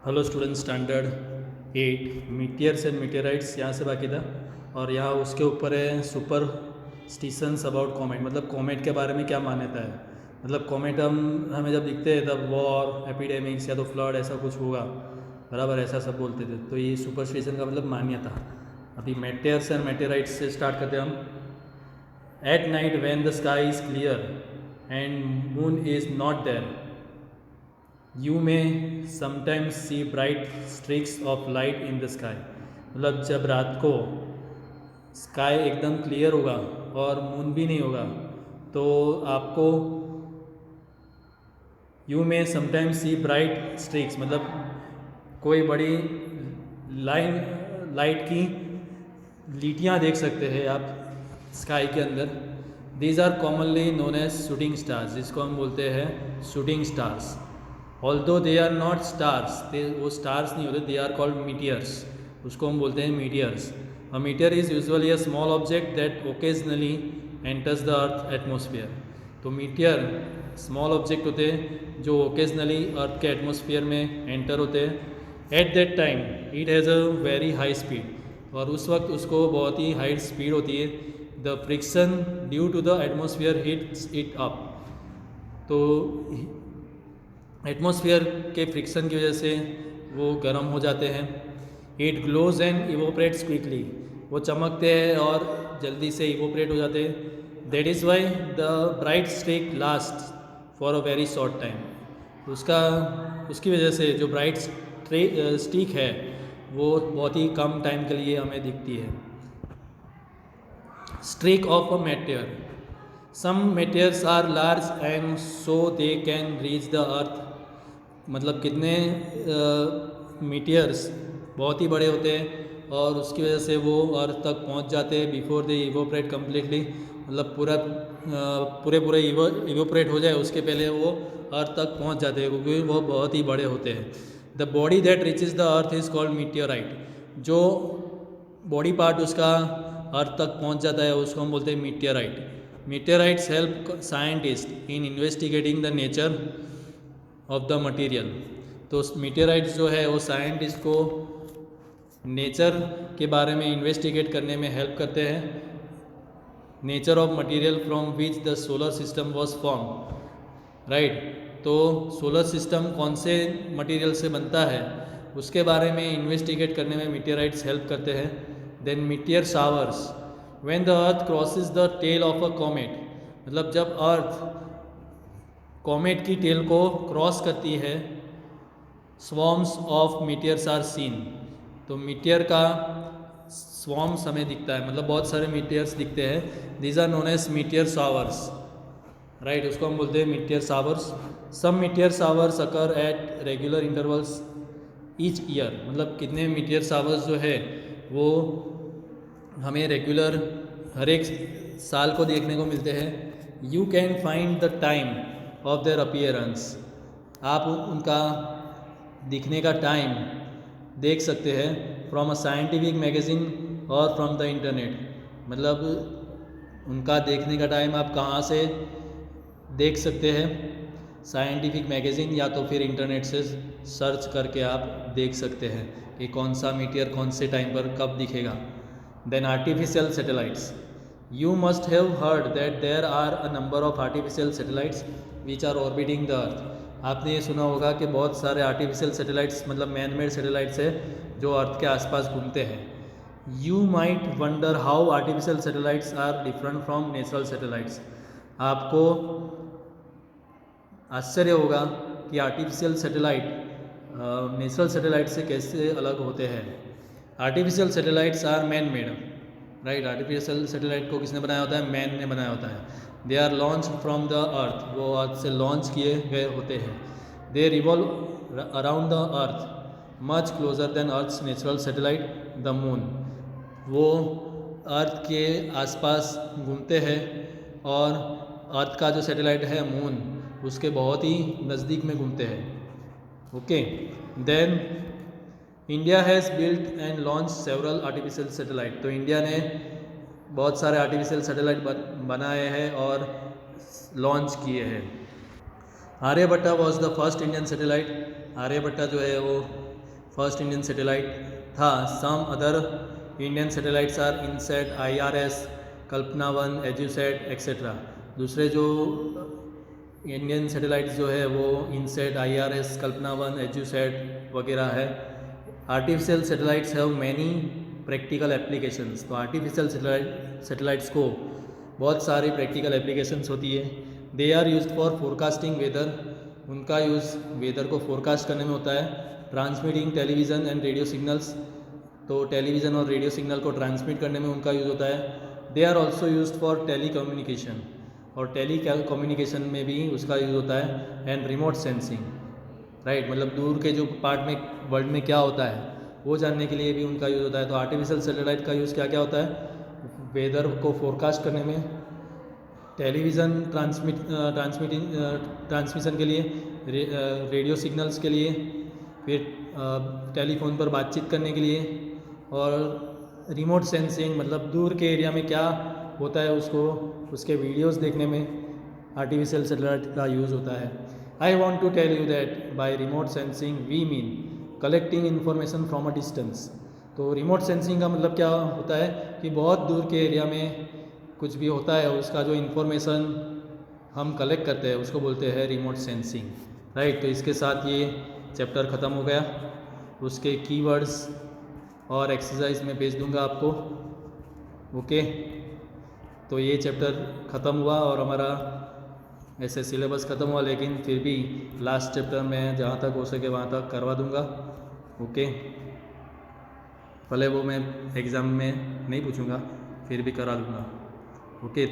Hello student standard 8 meteors and meteorites यहाँ से बाकी था। और यहाँ उसके ऊपर है सुपर स्टिशंस अबाउट कॉमेट, मतलब कॉमेट के बारे में क्या मान्यता है। मतलब कॉमेट हमें जब दिखते हैं तब वॉर एपिडेमिक्स या तो फ्लड ऐसा कुछ होगा, बराबर ऐसा सब बोलते थे। तो ये सुपर स्टिशन का मतलब मान्यता। अभी मेटियर्स एंड मेटेराइट्स से स्टार्ट करते हैं हम। At night when the sky is clear and moon is not there, you may sometimes see bright streaks of light in the sky. मतलब जब रात को स्काई एकदम क्लियर होगा और मून भी नहीं होगा तो आपको you may sometimes see bright स्ट्रिक्स, मतलब कोई बड़ी लाइट की लीटियाँ देख सकते हैं आप स्काई के अंदर। These are commonly known as shooting stars, जिसको हम बोलते हैं shooting stars. Although they are not stars, वो स्टार्स नहीं होते, दे आर कॉल्ड मीटियर्स, उसको हम बोलते हैं मीटियर्स। अ meteor is usually a small object that occasionally enters the earth atmosphere. तो मीटियर स्मॉल ऑब्जेक्ट होते हैं जो ओकेजनली अर्थ के एटमोसफियर में एंटर होते हैं। At that time it has a very high speed, और उस वक्त उसको बहुत ही हाई स्पीड होती है। The friction due to the atmosphere heats it up, तो एटमॉस्फेयर के फ्रिक्शन की वजह से वो गर्म हो जाते हैं। It glows and evaporates quickly, वो चमकते हैं और जल्दी से इवोपरेट हो जाते हैं। That is why the bright streak last for a very short time. उसकी वजह से जो ब्राइट स्टिक है वो बहुत ही कम टाइम के लिए हमें दिखती है। Streak of a meteor, some meteors are large and so they can reach the earth. मतलब कितने मीटियर्स बहुत ही बड़े होते हैं और उसकी वजह से वो अर्थ तक पहुंच जाते हैं बिफोर दे इवोपरेट कम्प्लीटली। मतलब पूरे इवोपरेट हो जाए उसके पहले वो अर्थ तक पहुंच जाते हैं, क्योंकि वो बहुत ही बड़े होते हैं। The body that reaches the earth is called meteorite, जो बॉडी पार्ट उसका अर्थ तक पहुंच जाता है उसको हम बोलते हैं meteorite. Meteorites help scientist in investigating the nature of the material. तो मीटियोराइट्स जो है वो साइंटिस्ट को नेचर के बारे में इन्वेस्टिगेट करने में हेल्प करते हैं। Nature of material from which the solar system was form, right. तो सोलर सिस्टम कौन से मटेरियल से बनता है उसके बारे में इन्वेस्टिगेट करने में मीटियोराइट्स हेल्प करते हैं। Then meteor showers, when the earth crosses the tail of a comet, मतलब जब अर्थ कॉमेट की टेल को क्रॉस करती है, swarms of meteors are seen. तो मीटियर का स्वॉर्म्स हमें दिखता है, मतलब बहुत सारे मीटियर्स दिखते हैं। These are known as meteor showers, right, उसको हम बोलते हैं meteor showers. Some meteor showers occur at regular intervals each year, मतलब कितने मीटियर शावर्स जो है वो हमें रेगुलर हर एक साल को देखने को मिलते हैं। You can find the time of their appearance, आप उनका दिखने का टाइम देख सकते हैं फ्रॉम अ साइंटिफिक मैगज़ीन और फ्रॉम द इंटरनेट। मतलब उनका देखने का टाइम आप कहाँ से देख सकते हैं, साइंटिफिक मैगज़ीन या तो फिर इंटरनेट से सर्च करके आप देख सकते हैं कि कौन सा मीटियर कौन से टाइम पर कब दिखेगा। Then artificial satellites, you must have heard that there are a number of artificial satellites which are orbiting the earth. आपने ये सुना होगा कि बहुत सारे आर्टिफिशियल सैटेलाइट्स, मतलब मैन मेड सैटेलाइट्स है जो अर्थ के आसपास घूमते हैं। You might wonder how artificial satellites are different from natural satellites. आपको आश्चर्य होगा कि आर्टिफिशियल सैटेलाइट नेचुरल सैटेलाइट से कैसे अलग होते हैं। Artificial satellites are man made, right. Artificial satellite को किसने बनाया होता है, मैन ने बनाया होता है। They are launch from the earth, वो अर्थ से लॉन्च किए गए होते हैं। They revolve around the earth much closer than earth's natural satellite the moon. वो अर्थ के आसपास घूमते हैं और अर्थ का जो सैटेलाइट है मून उसके बहुत ही नज़दीक में घूमते हैं। Okay, then India has built and launch several artificial satellite. तो इंडिया ने बहुत सारे आर्टिफिशियल सैटेलाइट बनाए हैं और लॉन्च किए हैं। Aryabhata was the first Indian satellite. Aryabhata जो है वो फर्स्ट इंडियन सैटेलाइट था। Some other Indian satellites are INSAT, IRS, Kalpana 1, EDUSAT etcetera. दूसरे जो इंडियन सैटेलाइट्स जो है वो इनसैट, IRS, कल्पना 1, एजुसैट वगैरह है। Artificial satellites have many practical applications. तो आर्टिफिशियल सैटेलाइट्स को बहुत सारी प्रैक्टिकल एप्लीकेशंस होती है। They are used for forecasting weather. उनका यूज़ वेदर को फोरकास्ट करने में होता है। Transmitting television and radio signals. तो टेलीविज़न और रेडियो सिग्नल को ट्रांसमिट करने में उनका यूज़ होता है। They are also used for telecommunication, और टेली कम्युनिकेशन में भी उसका यूज़ होता है। एंड रिमोट सेंसिंग, राइट, मतलब दूर के जो पार्ट में वर्ल्ड में क्या होता है वो जानने के लिए भी उनका यूज़ होता है। तो आर्टिफिशियल सैटेलाइट का यूज़ क्या क्या होता है? वेदर को फोरकास्ट करने में, टेलीविज़न ट्रांसमिशन के लिए, रेडियो सिग्नल्स के लिए, फिर टेलीफोन पर बातचीत करने के लिए, और रिमोट सेंसिंग मतलब दूर के एरिया में क्या होता है उसको उसके वीडियोस देखने में आर्टिफिशियल सैटेलाइट का यूज़ होता है। I want to tell you that by remote sensing we mean collecting information from a distance. तो रिमोट सेंसिंग का मतलब क्या होता है कि बहुत दूर के एरिया में कुछ भी होता है उसका जो इन्फॉर्मेशन हम कलेक्ट करते हैं उसको बोलते हैं रिमोट सेंसिंग, राइट। तो इसके साथ ये चैप्टर ख़त्म हो गया। उसके कीवर्ड्स और एक्सरसाइज में भेज दूंगा आपको, ओके। तो ये चैप्टर ख़त्म हुआ और हमारा ऐसे सिलेबस ख़त्म हुआ, लेकिन फिर भी लास्ट चैप्टर में जहाँ तक हो सके वहाँ तक करवा दूंगा, ओके। भले वो मैं एग्ज़ाम में नहीं पूछूंगा, फिर भी करा दूंगा, ओके।